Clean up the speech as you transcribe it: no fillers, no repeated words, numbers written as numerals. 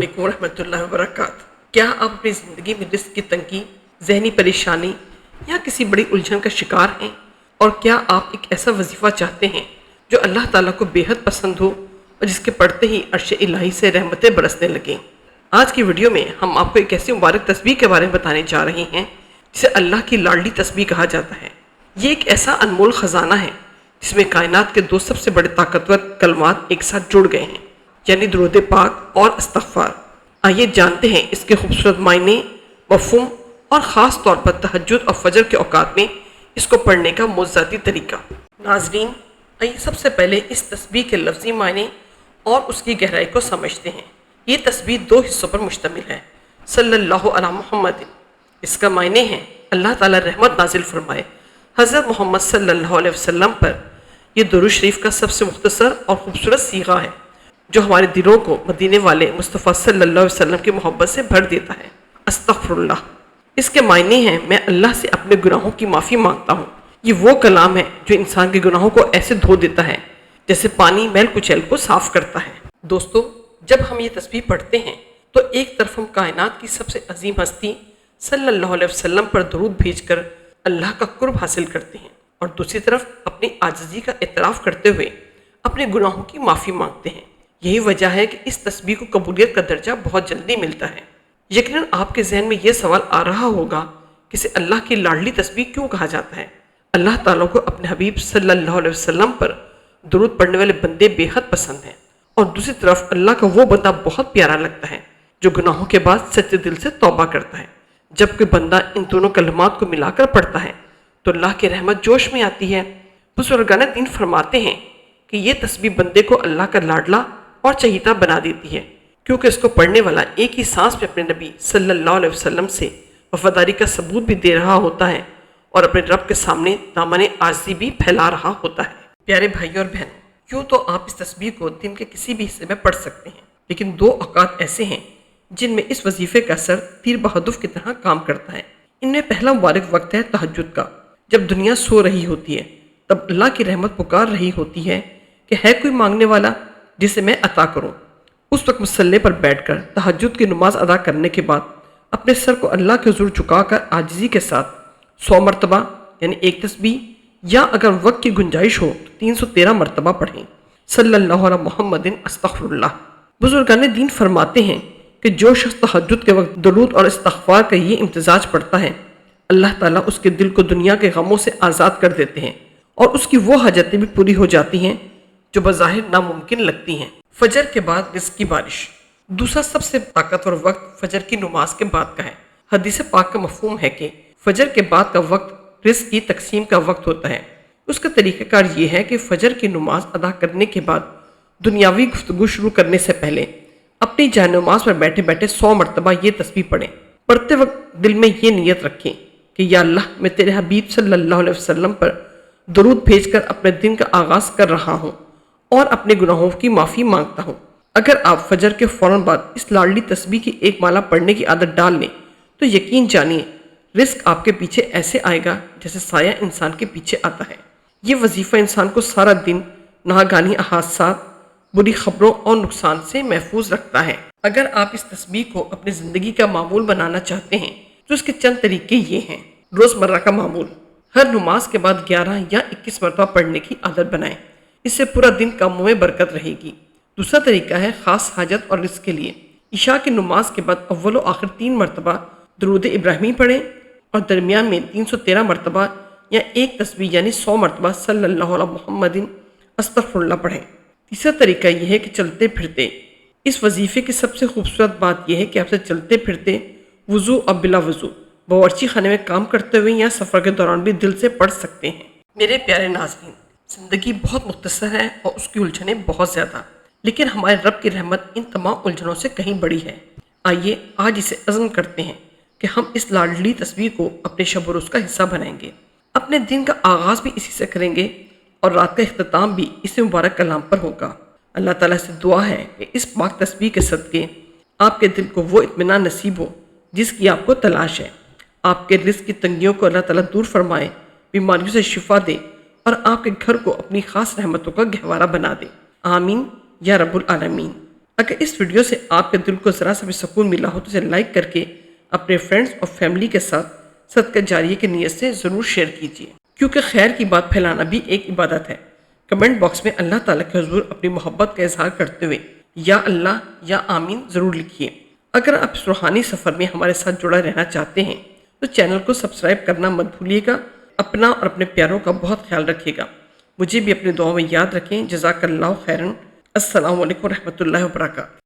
علیکم ورحمۃ اللہ وبرکاتہ۔ کیا آپ اپنی زندگی میں رزق کی تنگی، ذہنی پریشانی یا کسی بڑی الجھن کا شکار ہیں؟ اور کیا آپ ایک ایسا وظیفہ چاہتے ہیں جو اللہ تعالیٰ کو بے حد پسند ہو اور جس کے پڑھتے ہی عرش الہی سے رحمتیں برسنے لگیں؟ آج کی ویڈیو میں ہم آپ کو ایک ایسی مبارک تسبیح کے بارے میں بتانے جا رہے ہیں جسے اللہ کی لاڈلی تسبیح کہا جاتا ہے۔ یہ ایک ایسا انمول خزانہ ہے جس میں کائنات کے دو سب سے بڑے طاقتور کلمات ایک ساتھ جڑ گئے ہیں، یعنی درود پاک اور استغفار۔ آئیے جانتے ہیں اس کے خوبصورت معنی، مفہوم اور خاص طور پر تہجد اور فجر کے اوقات میں اس کو پڑھنے کا معجزاتی طریقہ۔ ناظرین، آئیے سب سے پہلے اس تسبیح کے لفظی معنی اور اس کی گہرائی کو سمجھتے ہیں۔ یہ تسبیح دو حصوں پر مشتمل ہے۔ صلی اللہ علی محمد، اس کا معنی ہے اللہ تعالیٰ رحمت نازل فرمائے حضرت محمد صلی اللہ علیہ وسلم پر۔ یہ درود شریف کا سب سے مختصر اور خوبصورت صیغہ ہے جو ہمارے دلوں کو مدینے والے مصطفیٰ صلی اللہ علیہ وسلم کی محبت سے بھر دیتا ہے۔ استغفر اللہ، اس کے معنی ہیں میں اللہ سے اپنے گناہوں کی معافی مانگتا ہوں۔ یہ وہ کلام ہے جو انسان کے گناہوں کو ایسے دھو دیتا ہے جیسے پانی میل کچیل کو صاف کرتا ہے۔ دوستو، جب ہم یہ تسبیح پڑھتے ہیں تو ایک طرف ہم کائنات کی سب سے عظیم ہستی صلی اللہ علیہ وسلم پر درود بھیج کر اللہ کا قرب حاصل کرتے ہیں، اور دوسری طرف اپنی عاجزی کا اعتراف کرتے ہوئے اپنے گناہوں کی معافی مانگتے ہیں۔ یہی وجہ ہے کہ اس تسبیح کو قبولیت کا درجہ بہت جلدی ملتا ہے۔ یقیناً آپ کے ذہن میں یہ سوال آ رہا ہوگا کہ اسے اللہ کی لاڈلی تسبیح کیوں کہا جاتا ہے؟ اللہ تعالیٰ کو اپنے حبیب صلی اللہ علیہ وسلم پر درود پڑھنے والے بندے بے حد پسند ہیں، اور دوسری طرف اللہ کا وہ بندہ بہت پیارا لگتا ہے جو گناہوں کے بعد سچے دل سے توبہ کرتا ہے۔ جب کوئی بندہ ان دونوں کلمات کو ملا کر پڑھتا ہے تو اللہ کی رحمت جوش میں آتی ہے۔ بزرگان دین فرماتے ہیں کہ یہ تسبیح بندے کو اللہ کا لاڈلا اور چہیتا بنا دیتی ہے، کیونکہ اس کو پڑھنے والا ایک ہی سانس میں اپنے نبی صلی اللہ علیہ وسلم سے وفاداری کا ثبوت بھی دے رہا ہوتا ہے اور اپنے رب کے سامنے دامن عاجزی بھی پھیلا رہا ہوتا ہے۔ پیارے بھائی اور بہنوں، کیوں تو آپ اس تسبیح کو دن کے کسی بھی حصے میں پڑھ سکتے ہیں، لیکن دو اوقات ایسے ہیں جن میں اس وظیفے کا اثر تیر بہدف کی طرح کام کرتا ہے۔ ان میں پہلا مبارک وقت ہے تہجد کا، جب دنیا سو رہی ہوتی ہے، تب اللہ کی رحمت پکار رہی ہوتی ہے کہ ہے کوئی مانگنے والا جسے میں عطا کروں۔ اس وقت مصلی پر بیٹھ کر تہجد کی نماز ادا کرنے کے بعد اپنے سر کو اللہ کے حضور جھکا کر عاجزی کے ساتھ 100 مرتبہ یعنی ایک تسبیح، یا اگر وقت کی گنجائش ہو تو 313 مرتبہ پڑھیں۔ صلی اللہ علی محمد استغفر اللہ۔ بزرگان دین فرماتے ہیں کہ جو شخص تہجد کے وقت درود اور استغفار کا یہ امتزاج پڑھتا ہے، اللہ تعالیٰ اس کے دل کو دنیا کے غموں سے آزاد کر دیتے ہیں اور اس کی وہ حاجتیں بھی پوری ہو جاتی ہیں جو بظاہر ناممکن لگتی ہیں۔ فجر کے بعد رزق کی بارش، دوسرا سب سے طاقتور وقت فجر کی نماز کے بعد کا ہے۔ حدیث پاک کا مفہوم ہے کہ فجر کے بعد کا وقت رزق کی تقسیم کا وقت ہوتا ہے۔ اس کا طریقہ کار یہ ہے کہ فجر کی نماز ادا کرنے کے بعد دنیاوی گفتگو شروع کرنے سے پہلے اپنی جائے نماز پر بیٹھے بیٹھے 100 مرتبہ یہ تسبیح پڑھیں۔ پڑھتے وقت دل میں یہ نیت رکھیں کہ یا اللہ، میں تیرے حبیب صلی اللہ علیہ وسلم پر درود بھیج کر اپنے دن کا آغاز کر رہا ہوں اور اپنے گناہوں کی معافی مانگتا ہوں۔ اگر آپ فجر کے فوراً بعد اس لاڈلی تسبیح کی ایک مالا پڑھنے کی عادت ڈال لیں تو یقین جانیے رزق آپ کے پیچھے ایسے آئے گا جیسے سایہ انسان کے پیچھے آتا ہے۔ یہ وظیفہ انسان کو سارا دن ناگہانی حادثات، بری خبروں اور نقصان سے محفوظ رکھتا ہے۔ اگر آپ اس تسبیح کو اپنی زندگی کا معمول بنانا چاہتے ہیں تو اس کے چند طریقے یہ ہیں۔ روزمرہ کا معمول، ہر نماز کے بعد 11 یا 21 مرتبہ پڑھنے کی عادت بنائیں، اس سے پورا دن کاموں میں برکت رہے گی۔ دوسرا طریقہ ہے خاص حاجت اور رزق کے لیے، عشاء کی نماز کے بعد اول و آخر 3 مرتبہ درود ابراہیمی پڑھیں اور درمیان میں 313 مرتبہ یا ایک تسبیح یعنی 100 مرتبہ صلی اللہ علیہ محمد استغفر اللہ پڑھیں۔ تیسرا طریقہ یہ ہے کہ چلتے پھرتے، اس وظیفے کی سب سے خوبصورت بات یہ ہے کہ آپ سے چلتے پھرتے، وضو اور بلا وضو، باورچی خانے میں کام کرتے ہوئے یا سفر کے دوران بھی دل سے پڑھ سکتے ہیں۔ میرے پیارے ناظرین، زندگی بہت مختصر ہے اور اس کی الجھنیں بہت زیادہ، لیکن ہمارے رب کی رحمت ان تمام الجھنوں سے کہیں بڑی ہے۔ آئیے آج اسے عزم کرتے ہیں کہ ہم اس لاڈلی تسبیح کو اپنے شب و روز کا حصہ بنائیں گے، اپنے دن کا آغاز بھی اسی سے کریں گے اور رات کا اختتام بھی اس مبارک کلام پر ہوگا۔ اللہ تعالیٰ سے دعا ہے کہ اس پاک تسبیح کے صدقے آپ کے دل کو وہ اطمینان نصیب ہو جس کی آپ کو تلاش ہے، آپ کے رزق کی تنگیوں کو اللہ تعالیٰ دور فرمائے، بیماریوں سے شفا دے اور آپ کے گھر کو اپنی خاص رحمتوں کا گہوارہ بنا دے۔ آمین یا رب العالمین۔ اگر اس ویڈیو سے آپ کے دل کو ذرا سا بھی سکون ملا ہو تو اسے لائک کر کے اپنے فرینڈز اور فیملی کے ساتھ صدقہ جاریہ کی نیت سے ضرور شیئر کیجیے، کیونکہ خیر کی بات پھیلانا بھی ایک عبادت ہے۔ کمنٹ باکس میں اللہ تعالیٰ کے حضور اپنی محبت کا اظہار کرتے ہوئے یا اللہ یا آمین ضرور لکھیے۔ اگر آپ اس روحانی سفر میں ہمارے ساتھ جڑا رہنا چاہتے ہیں تو چینل کو سبسکرائب کرنا مت بھولیے گا۔ اپنا اور اپنے پیاروں کا بہت خیال رکھیے گا۔ مجھے بھی اپنے دعاؤں میں یاد رکھیں۔ جزاک اللہ خیرن۔ السلام علیکم ورحمۃ اللہ وبرکاتہ۔